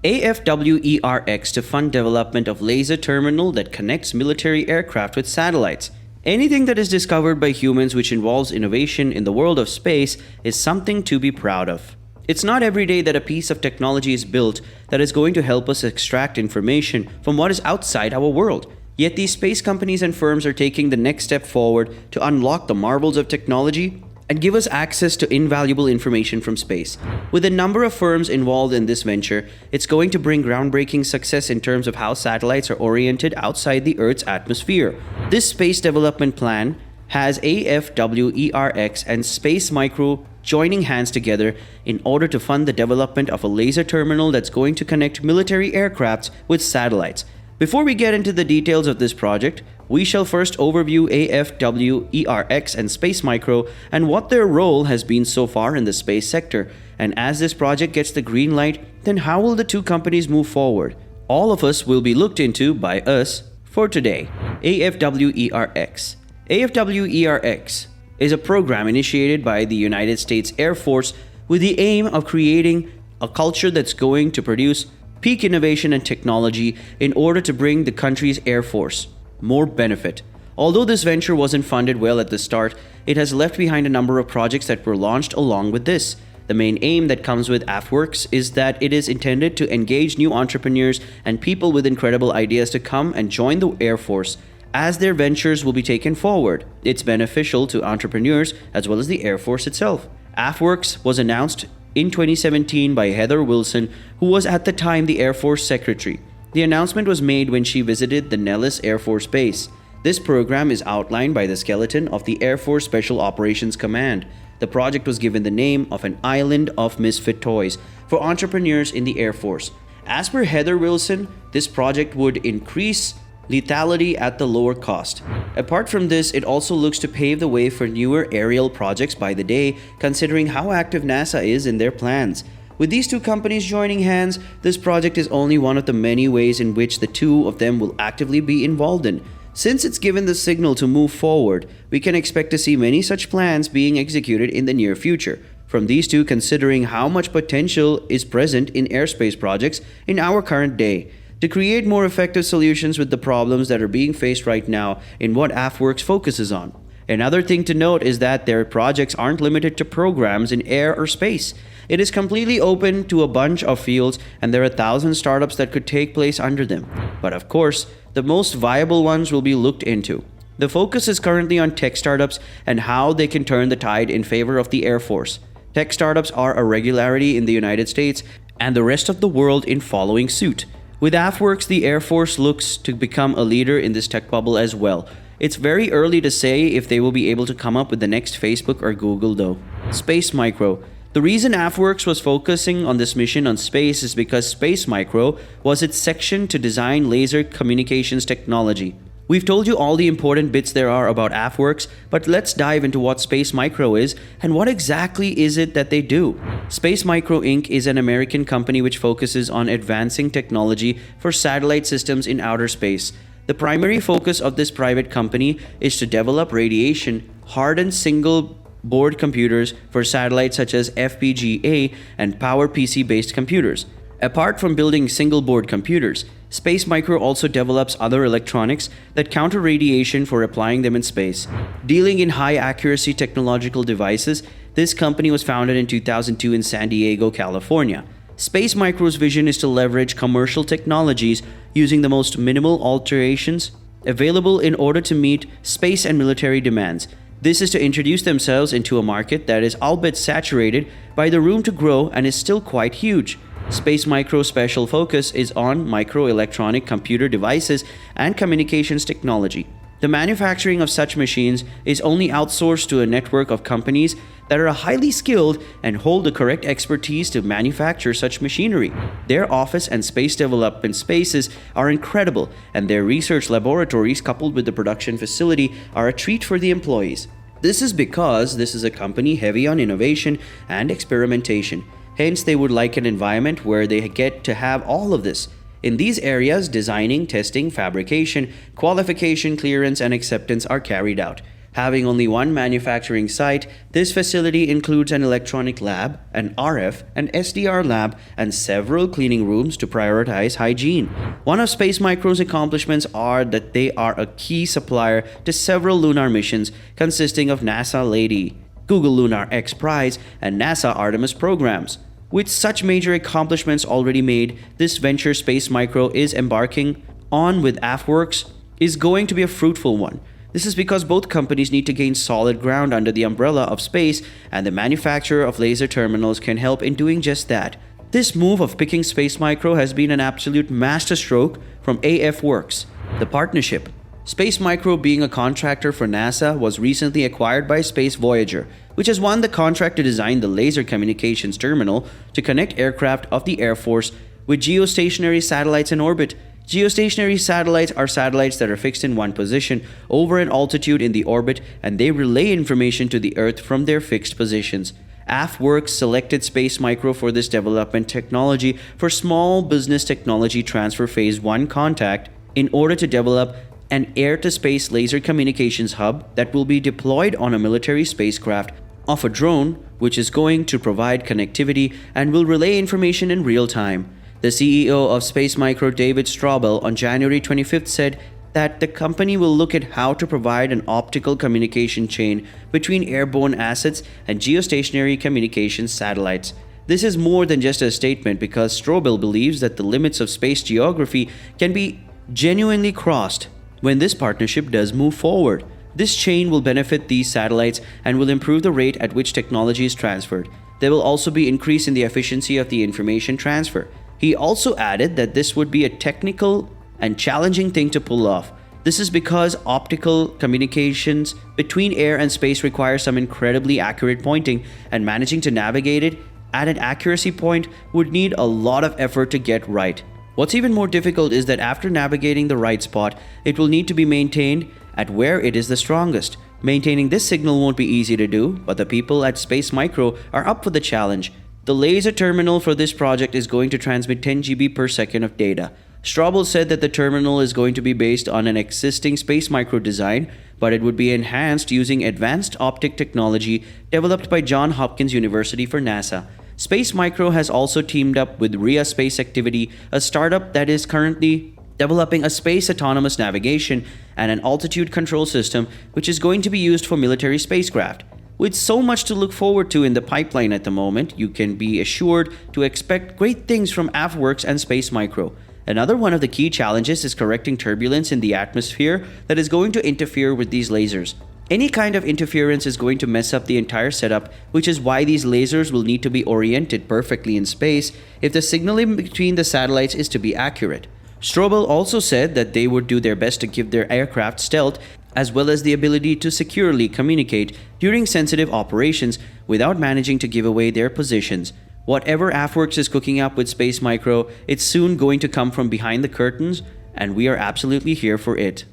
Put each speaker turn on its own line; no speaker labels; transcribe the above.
AFWERX to fund development of laser terminal that connects military aircraft with satellites. Anything that is discovered by humans which involves innovation in the world of space is something to be proud of. It's not every day that a piece of technology is built that is going to help us extract information from what is outside our world. Yet these space companies and firms are taking the next step forward to unlock the marvels of technology and give us access to invaluable information from space. With a number of firms involved in this venture, it's going to bring groundbreaking success in terms of how satellites are oriented outside the Earth's atmosphere. This space development plan has AFWERX and Space Micro joining hands together in order to fund the development of a laser terminal that's going to connect military aircrafts with satellites. Before we get into the details of this project, we shall first overview AFWERX and Space Micro and what their role has been so far in the space sector. And as this project gets the green light, then how will the two companies move forward? All of us will be looked into by us for today. AFWERX. AFWERX is a program initiated by the United States Air Force with the aim of creating a culture that's going to produce peak innovation and technology in order to bring the country's Air Force more benefit. Although this venture wasn't funded well at the start, it has left behind a number of projects that were launched along with this. The main aim that comes with AFWERX is that it is intended to engage new entrepreneurs and people with incredible ideas to come and join the Air Force. As their ventures will be taken forward, it's beneficial to entrepreneurs as well as the Air Force itself. AFWERX was announced in 2017 by Heather Wilson, who was at the time the Air Force Secretary. The announcement was made when she visited the Nellis Air Force Base. This program is outlined by the skeleton of the Air Force Special Operations Command. The project was given the name of an island of misfit toys for entrepreneurs in the Air Force. As per Heather Wilson, this project would increase lethality at the lower cost. Apart from this, it also looks to pave the way for newer aerial projects by the day, considering how active NASA is in their plans. With these two companies joining hands, this project is only one of the many ways in which the two of them will actively be involved in. Since it's given the signal to move forward, we can expect to see many such plans being executed in the near future. From these two, considering how much potential is present in airspace projects in our current day, to create more effective solutions with the problems that are being faced right now in what AFWERX focuses on. Another thing to note is that their projects aren't limited to programs in air or space. It is completely open to a bunch of fields, and there are 1,000 startups that could take place under them. But of course, the most viable ones will be looked into. The focus is currently on tech startups and how they can turn the tide in favor of the Air Force. Tech startups are a regularity in the United States and the rest of the world in following suit. With AFWERX, the Air Force looks to become a leader in this tech bubble as well. It's very early to say if they will be able to come up with the next Facebook or Google though. Space Micro. The reason AFWERX was focusing on this mission on space is because Space Micro was its section to design laser communications technology. We've told you all the important bits there are about AFWERX, but let's dive into what Space Micro is and what exactly is it that they do. Space Micro Inc. is an American company which focuses on advancing technology for satellite systems in outer space. The primary focus of this private company is to develop radiation-hardened single-board computers for satellites such as FPGA and PowerPC-based computers. Apart from building single-board computers, Space Micro also develops other electronics that counter radiation for applying them in space. Dealing in high-accuracy technological devices, this company was founded in 2002 in San Diego, California. Space Micro's vision is to leverage commercial technologies using the most minimal alterations available in order to meet space and military demands. This is to introduce themselves into a market that is albeit saturated by the room to grow and is still quite huge. Space Micro's special focus is on microelectronic computer devices and communications technology. The manufacturing of such machines is only outsourced to a network of companies that are highly skilled and hold the correct expertise to manufacture such machinery. Their office and space development spaces are incredible, and their research laboratories coupled with the production facility are a treat for the employees. This is because this is a company heavy on innovation and experimentation. Hence, they would like an environment where they get to have all of this. In these areas, designing, testing, fabrication, qualification, clearance, and acceptance are carried out. Having only one manufacturing site, this facility includes an electronic lab, an RF and SDR lab, and several cleaning rooms to prioritize hygiene. One of Space Micro's accomplishments are that they are a key supplier to several lunar missions consisting of NASA Lady, Google Lunar X Prize, and NASA Artemis programs. With such major accomplishments already made, this venture Space Micro is embarking on with AFWERX is going to be a fruitful one. This is because both companies need to gain solid ground under the umbrella of space, and the manufacturer of laser terminals can help in doing just that. This move of picking Space Micro has been an absolute masterstroke from AFWERX. The partnership. Space Micro, being a contractor for NASA, was recently acquired by Space Voyager, which has won the contract to design the laser communications terminal to connect aircraft of the Air Force with geostationary satellites in orbit. Geostationary satellites are satellites that are fixed in one position over an altitude in the orbit, and they relay information to the Earth from their fixed positions. AFWERX selected Space Micro for this development technology for small business technology transfer phase 1 contact in order to develop an air-to-space laser communications hub that will be deployed on a military spacecraft of a drone, which is going to provide connectivity and will relay information in real time. The CEO of Space Micro, David Straubel, on January 25th said that the company will look at how to provide an optical communication chain between airborne assets and geostationary communications satellites. This is more than just a statement because Straubel believes that the limits of space geography can be genuinely crossed when this partnership does move forward. This chain will benefit these satellites and will improve the rate at which technology is transferred. There will also be increase in the efficiency of the information transfer. He also added that this would be a technical and challenging thing to pull off. This is because optical communications between air and space requires some incredibly accurate pointing, and managing to navigate it at an accuracy point would need a lot of effort to get right. What's even more difficult is that after navigating the right spot, it will need to be maintained at where it is the strongest. Maintaining this signal won't be easy to do, but the people at Space Micro are up for the challenge. The laser terminal for this project is going to transmit 10 GB per second of data. Straubel said that the terminal is going to be based on an existing Space Micro design, but it would be enhanced using advanced optic technology developed by Johns Hopkins University for NASA. Space Micro has also teamed up with RIA Space Activity, a startup that is currently developing a space autonomous navigation and an altitude control system, which is going to be used for military spacecraft. With so much to look forward to in the pipeline at the moment, you can be assured to expect great things from AFWERX and Space Micro. Another one of the key challenges is correcting turbulence in the atmosphere that is going to interfere with these lasers. Any kind of interference is going to mess up the entire setup, which is why these lasers will need to be oriented perfectly in space if the signaling between the satellites is to be accurate. Straubel also said that they would do their best to give their aircraft stealth as well as the ability to securely communicate during sensitive operations without managing to give away their positions. Whatever AFWERX is cooking up with Space Micro, it's soon going to come from behind the curtains, and we are absolutely here for it.